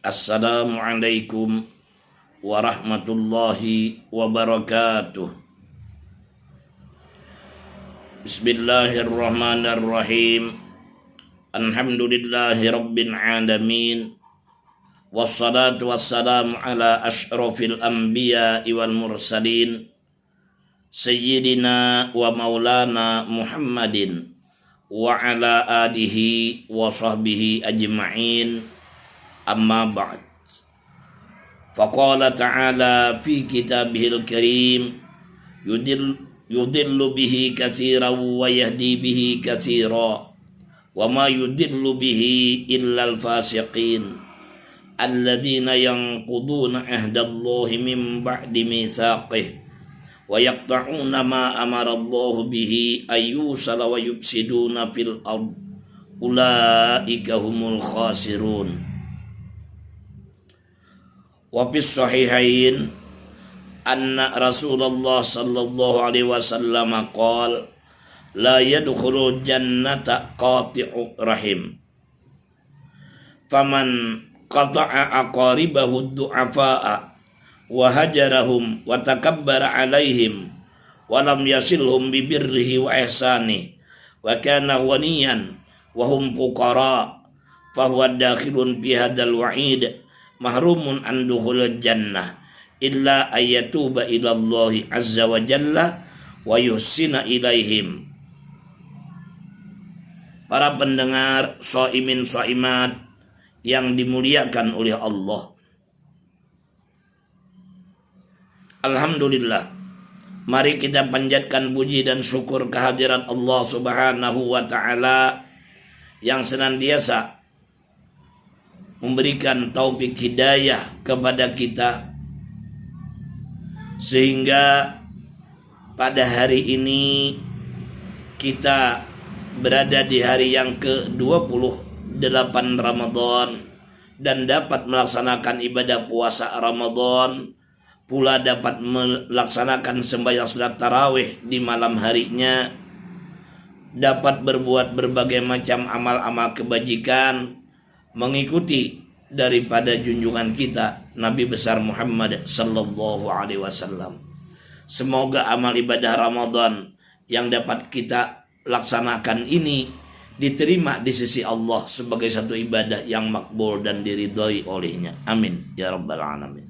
Assalamualaikum warahmatullahi wabarakatuh. Bismillahirrahmanirrahim. Alhamdulillahi rabbil alamin. Wassalatu wassalamu ala asyrafil anbiya'i wal mursalin Sayyidina wa maulana Muhammadin wa ala alihi wa sahbihi ajma'in. Amma ba'd. Faqala ta'ala fi kitabihil karim yudillu bihi katsiran wa yahdi bihi katsiran wa ma yudillu bihi illa al-fasiqin alladzina yanquduna ahdallahi min ba'di mitsaqih wa yaqta'una ma amara Allahu bihi ayyusala wa yufsiduna fil ard ulaika humul khasirun. Wa fis sahihain anna Rasulullah sallallahu alaihi wasallam qala la yadkhulul jannata qati'u rahim faman qata'a aqaribahu du'afa'a wa hajarahum wa takabbara alaihim wa lam yasilhum bi birrihi wa ihsanihi wa kana ghaniyan wa hum fuqara fa huwa dakhilun bi hadzal wa'id mahrumun an dukhulil jannah illa ayatuba ila Allah azza wa jalla wa yuhsina ilaihim. Para pendengar shaimin shaimat yang dimuliakan oleh Allah, alhamdulillah, mari kita panjatkan puji dan syukur kehadirat Allah subhanahu wa ta'ala yang senantiasa memberikan taufik hidayah kepada kita, sehingga pada hari ini kita berada di hari yang ke-28 Ramadan dan dapat melaksanakan ibadah puasa Ramadan, pula dapat melaksanakan sembahyang salat tarawih di malam harinya, dapat berbuat berbagai macam amal-amal kebajikan mengikuti daripada junjungan kita Nabi besar Muhammad sallallahu alaihi wasallam. Semoga amal ibadah Ramadan yang dapat kita laksanakan ini diterima di sisi Allah sebagai satu ibadah yang makbul dan diridhoi olehnya. Amin ya rabbal alamin.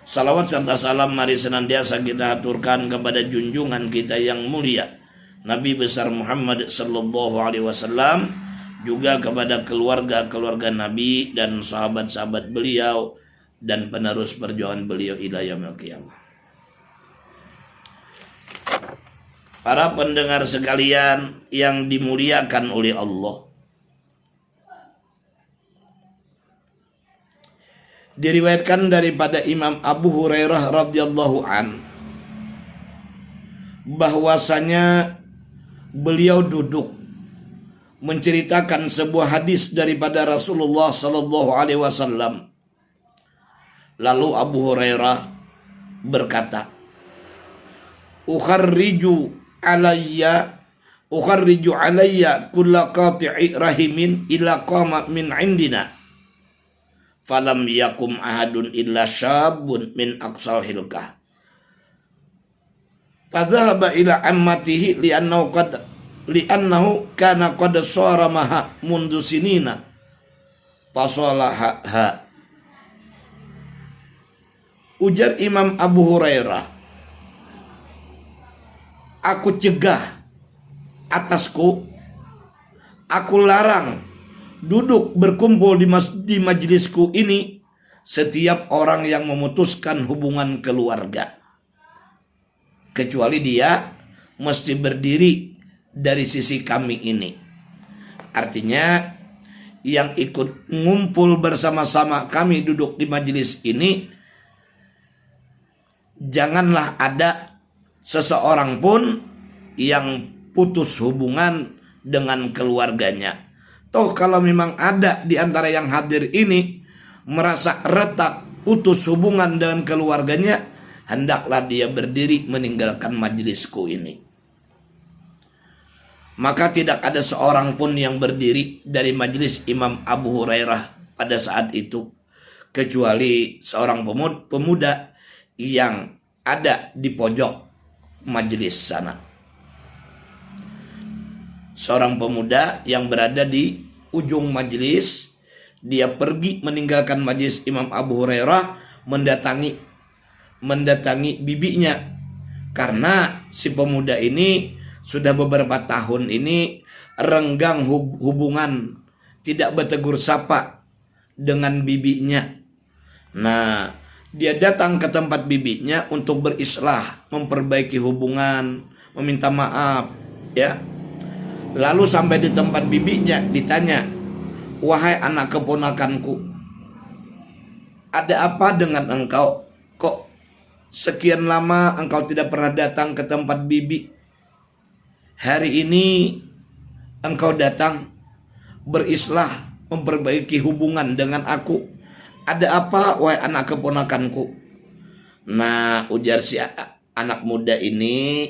Salawat serta salam mari senantiasa kita aturkan kepada junjungan kita yang mulia Nabi besar Muhammad sallallahu alaihi wasallam, juga kepada keluarga-keluarga Nabi dan sahabat-sahabat beliau dan penerus perjuangan beliau ila yaumil qiyamah. Para pendengar sekalian yang dimuliakan oleh Allah, diriwayatkan daripada Imam Abu Hurairah radhiyallahu an bahwasanya beliau duduk menceritakan sebuah hadis daripada Rasulullah sallallahu alaihi wasallam. Lalu Abu Hurairah berkata, ukharriju alayya kulla qati'i rahimin ila qama min indina falam yakum ahadun illa syabun min aqsal hilkah fadhahaba ila ammatihi li'annahu kana qad saramaha mundu sinina fasalaha. Ujar Imam Abu Hurairah, aku cegah atasku, aku larang duduk berkumpul di majelisku ini setiap orang yang memutuskan hubungan keluarga, kecuali dia mesti berdiri dari sisi kami ini. Artinya yang ikut ngumpul bersama-sama kami duduk di majelis ini, janganlah ada seseorang pun yang putus hubungan dengan keluarganya. Toh kalau memang ada di antara yang hadir ini merasa retak putus hubungan dengan keluarganya, hendaklah dia berdiri meninggalkan majelisku ini. Maka tidak ada seorang pun yang berdiri dari majelis Imam Abu Hurairah pada saat itu, kecuali seorang pemuda yang ada di pojok majelis sana. Seorang pemuda yang berada di ujung majelis, dia pergi meninggalkan majelis Imam Abu Hurairah, mendatangi bibinya, karena si pemuda ini sudah beberapa tahun ini renggang hubungan, tidak bertegur sapa dengan bibinya. Nah, dia datang ke tempat bibinya untuk berislah, memperbaiki hubungan, meminta maaf, ya. Lalu sampai di tempat bibinya ditanya, "Wahai anak keponakanku, ada apa dengan engkau? Kok sekian lama engkau tidak pernah datang ke tempat bibi? Hari ini engkau datang berislah, memperbaiki hubungan dengan aku. Ada apa, wahai anak keponakanku?" Nah, ujar si anak muda ini,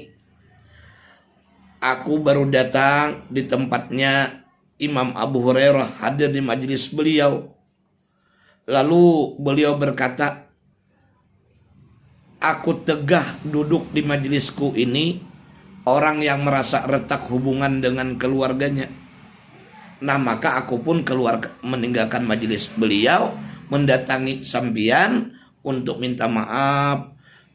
"Aku baru datang di tempatnya Imam Abu Hurairah, hadir di majelis beliau. Lalu beliau berkata, aku tegah duduk di majelisku ini orang yang merasa retak hubungan dengan keluarganya. Nah, maka aku pun keluar meninggalkan majelis beliau, mendatangi sampean untuk minta maaf,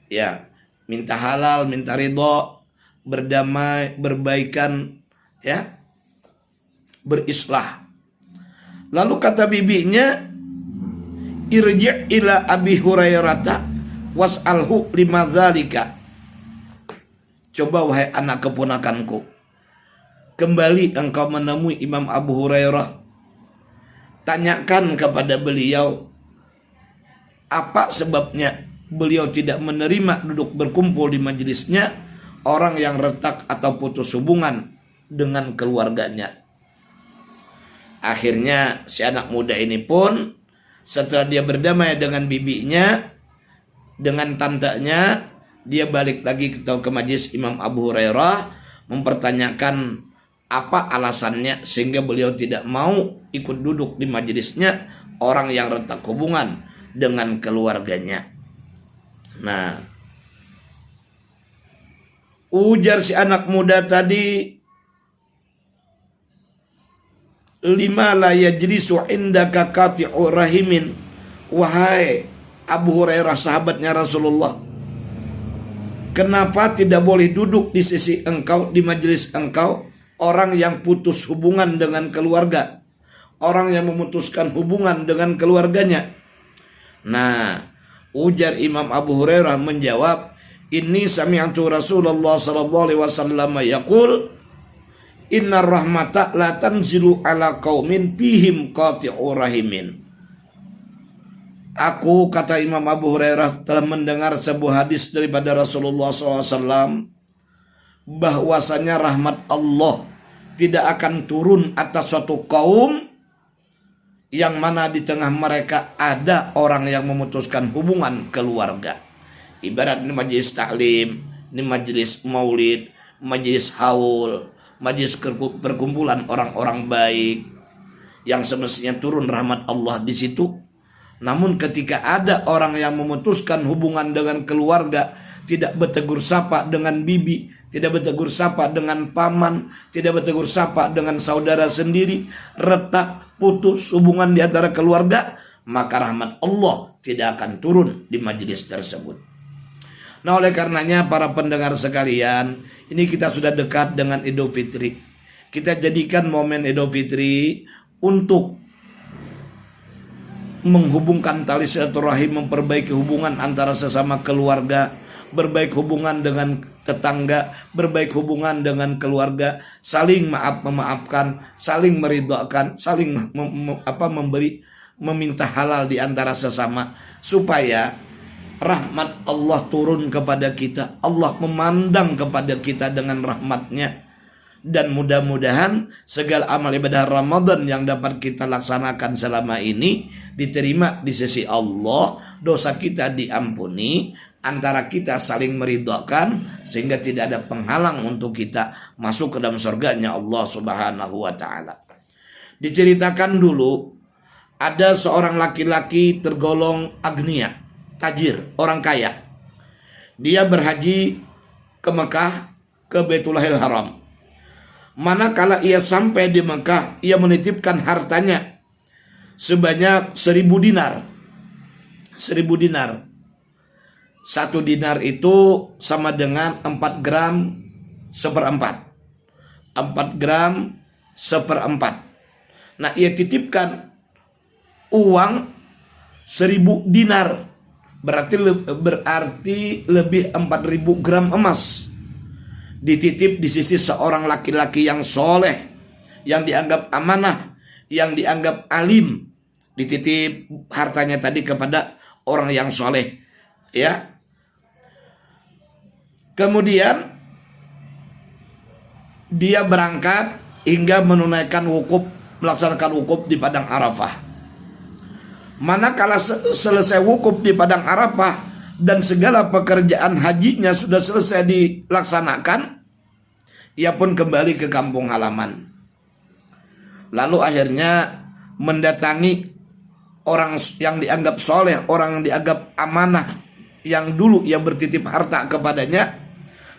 ya, minta halal, minta ridho, berdamai, berbaikan, ya, berislah." Lalu kata bibinya, "Irji' ila Abi Hurairata was'alhu lima zalika." Coba wahai anak keponakanku, kembali engkau menemui Imam Abu Hurairah, tanyakan kepada beliau apa sebabnya beliau tidak menerima duduk berkumpul di majelisnya orang yang retak atau putus hubungan dengan keluarganya. Akhirnya si anak muda ini pun setelah dia berdamai dengan bibinya, dengan tantenya, dia balik lagi ke majelis Imam Abu Hurairah, mempertanyakan apa alasannya sehingga beliau tidak mau ikut duduk di majelisnya orang yang retak hubungan dengan keluarganya. Nah, ujar si anak muda tadi, "Lima la yajlisu indaka qati'u rahimin." Wahai Abu Hurairah, sahabatnya Rasulullah, kenapa tidak boleh duduk di sisi engkau, di majelis engkau, orang yang putus hubungan dengan keluarga, orang yang memutuskan hubungan dengan keluarganya? Nah, ujar Imam Abu Hurairah menjawab, "Inni sami'tu Rasulullah sallallahu alaihi wasallam yaqul, inna rahmata la tanzilu ala qaumin fihim qati'u rahimin." Aku, kata Imam Abu Hurairah, telah mendengar sebuah hadis daripada Rasulullah SAW, bahwasanya rahmat Allah tidak akan turun atas suatu kaum yang mana di tengah mereka ada orang yang memutuskan hubungan keluarga. Ibarat ini majelis taklim, ini majelis maulid, majelis haul, majelis perkumpulan orang-orang baik yang semestinya turun rahmat Allah di situ. Namun ketika ada orang yang memutuskan hubungan dengan keluarga, tidak bertegur sapa dengan bibi, tidak bertegur sapa dengan paman, tidak bertegur sapa dengan saudara sendiri, retak, putus hubungan di antara keluarga, maka rahmat Allah tidak akan turun di majelis tersebut. Nah, oleh karenanya para pendengar sekalian, ini kita sudah dekat dengan Idul Fitri. Kita jadikan momen Idul Fitri untuk menghubungkan tali silaturahim, memperbaiki hubungan antara sesama keluarga, berbaik hubungan dengan tetangga, berbaik hubungan dengan keluarga, saling memaafkan, saling meridhokan, saling memberi, meminta halal di antara sesama, supaya rahmat Allah turun kepada kita, Allah memandang kepada kita dengan rahmatnya. Dan mudah-mudahan segala amal ibadah Ramadan yang dapat kita laksanakan selama ini diterima di sisi Allah, dosa kita diampuni, antara kita saling meridhokan sehingga tidak ada penghalang untuk kita masuk ke dalam surganya Allah Subhanahu wa taala. Diceritakan dulu ada seorang laki-laki tergolong agnia, tajir, orang kaya. Dia berhaji ke Mekah, ke Baitullahil Haram. Manakala ia sampai di Mekah, ia menitipkan hartanya sebanyak 1.000 dinar. 1.000 dinar. 1 dinar itu sama dengan 4 gram seperempat. 4 gram seperempat. Nah, ia titipkan uang 1.000 dinar. Berarti lebih 4.000 gram emas. Dititip di sisi seorang laki-laki yang soleh, yang dianggap amanah, yang dianggap alim. Dititip hartanya tadi kepada orang yang soleh, ya. Kemudian dia berangkat hingga menunaikan wukuf, melaksanakan wukuf di padang Arafah. Manakala selesai wukuf di padang Arafah dan segala pekerjaan hajinya sudah selesai dilaksanakan, ia pun kembali ke kampung halaman. Lalu akhirnya mendatangi orang yang dianggap soleh, orang yang dianggap amanah, yang dulu ia bertitip harta kepadanya,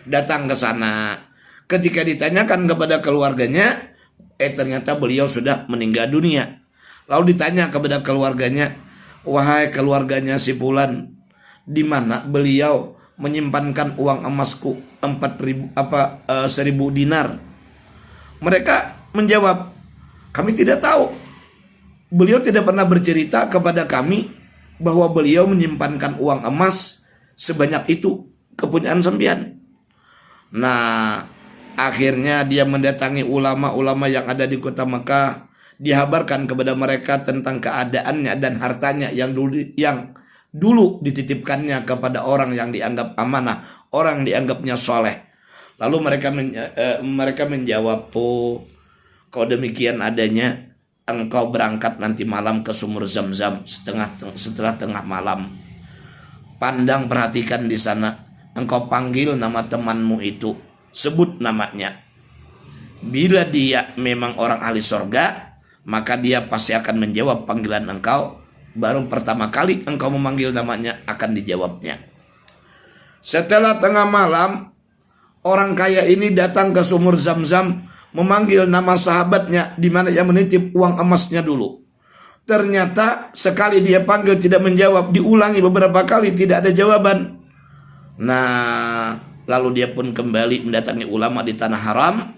datang ke sana. Ketika ditanyakan kepada keluarganya, ternyata beliau sudah meninggal dunia. Lalu ditanya kepada keluarganya, wahai keluarganya si Fulan, di mana beliau menyimpankan uang emasku 1.000 dinar? Mereka menjawab, kami tidak tahu. Beliau tidak pernah bercerita kepada kami bahwa beliau menyimpankan uang emas sebanyak itu kepunyaan sempian. Nah, akhirnya dia mendatangi ulama-ulama yang ada di kota Mekah. Dihabarkan kepada mereka tentang keadaannya dan hartanya yang dulu dititipkannya kepada orang yang dianggap amanah, orang yang dianggapnya soleh. Lalu mereka menjawab, oh, kalau demikian adanya, engkau berangkat nanti malam ke sumur Zam-Zam setelah tengah malam. Pandang, perhatikan di sana. Engkau panggil nama temanmu itu, sebut namanya. Bila dia memang orang ahli sorga, maka dia pasti akan menjawab panggilan engkau. Baru pertama kali engkau memanggil namanya akan dijawabnya. Setelah tengah malam, orang kaya ini datang ke sumur Zam-Zam, memanggil nama sahabatnya di mana ia menitip uang emasnya dulu. Ternyata sekali dia panggil tidak menjawab, diulangi beberapa kali tidak ada jawaban. Nah, lalu dia pun kembali mendatangi ulama di tanah haram,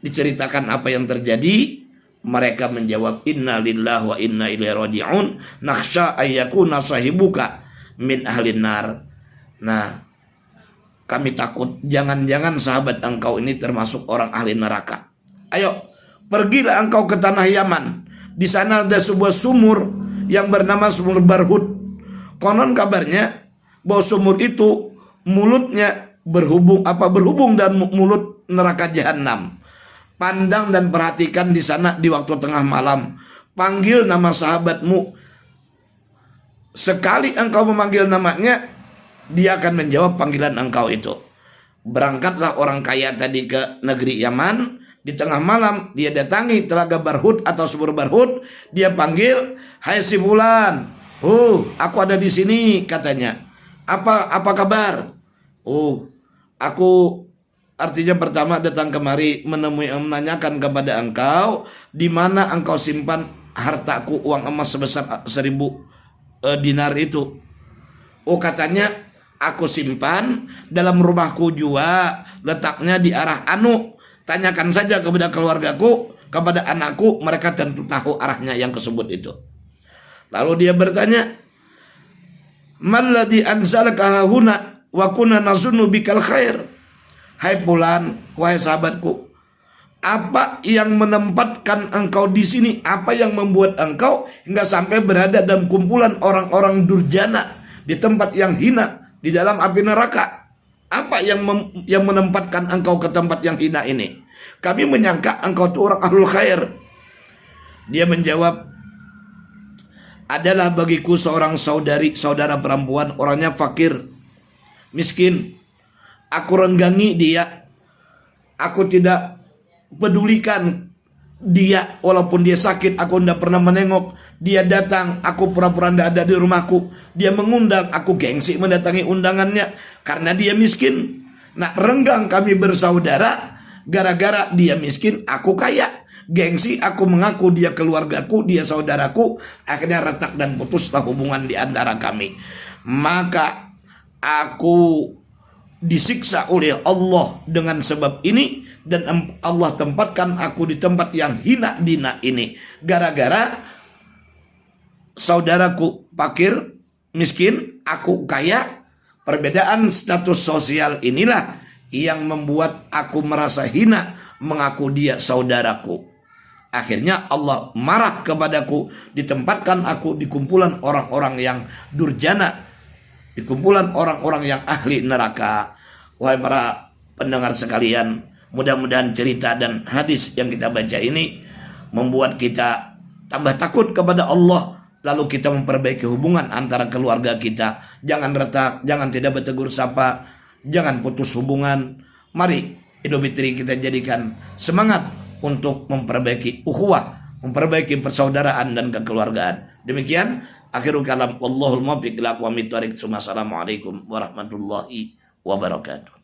diceritakan apa yang terjadi. Mereka menjawab, inna lillahi wa inna ilaihi raji'un, nakhsha ayyakuna sahibuka min ahlin nar. Nah, kami takut jangan-jangan sahabat engkau ini termasuk orang ahli neraka. Ayo, pergilah engkau ke tanah Yaman. Di sana ada sebuah sumur yang bernama Sumur Barhud. Konon kabarnya bahwa sumur itu mulutnya berhubung dan mulut neraka jahanam. Pandang dan perhatikan di sana di waktu tengah malam. Panggil nama sahabatmu. Sekali engkau memanggil namanya, dia akan menjawab panggilan engkau itu. Berangkatlah orang kaya tadi ke negeri Yaman. Di tengah malam dia datangi telaga Barhud atau sumur Barhud. Dia panggil, hai si Fulan. Aku ada di sini, katanya. Apa kabar? Aku artinya pertama datang kemari menanyakan kepada engkau di mana engkau simpan hartaku, uang emas sebesar 1.000 dinar itu. Katanya aku simpan dalam rumahku jua, letaknya di arah anu. Tanyakan saja kepada keluargaku, kepada anakku, mereka tentu tahu arahnya yang tersebut itu. Lalu dia bertanya, malladzi anzalaka huna wa kunna nazunnu bikal khair. Hai Fulan, wahai sahabatku, apa yang menempatkan engkau di sini? Apa yang membuat engkau hingga sampai berada dalam kumpulan orang-orang durjana, di tempat yang hina, di dalam api neraka? Apa yang menempatkan engkau ke tempat yang hina ini? Kami menyangka engkau itu orang ahlul khair. Dia menjawab, adalah bagiku seorang saudara perempuan, orangnya fakir, miskin. Aku renggangi dia. Aku tidak pedulikan Dia walaupun dia sakit, aku tidak pernah menengok. Dia datang, aku pura-pura tidak ada di rumahku. Dia mengundang, aku gengsi mendatangi undangannya karena dia miskin. Nah, renggang kami bersaudara gara-gara dia miskin, aku kaya. Gengsi, aku mengaku dia keluargaku, dia saudaraku. Akhirnya retak dan putuslah hubungan di antara kami. Maka aku disiksa oleh Allah dengan sebab ini, dan Allah tempatkan aku di tempat yang hina dina ini gara-gara saudaraku fakir miskin, aku kaya. Perbedaan status sosial inilah yang membuat aku merasa hina mengaku dia saudaraku. Akhirnya Allah marah kepadaku, ditempatkan aku di kumpulan orang-orang yang durjana, di kumpulan orang-orang yang ahli neraka. Wahai para pendengar sekalian, mudah-mudahan cerita dan hadis yang kita baca ini membuat kita tambah takut kepada Allah, lalu kita memperbaiki hubungan antara keluarga kita. Jangan retak, jangan tidak bertegur sapa, jangan putus hubungan. Mari Idul Fitri kita jadikan semangat untuk memperbaiki ukhuwah, memperbaiki persaudaraan dan kekeluargaan. Demikian akhirul kalam, wallahul muwaffiq ila aqwamit thoriq. Assalamualaikum warahmatullahi wabarakatuh.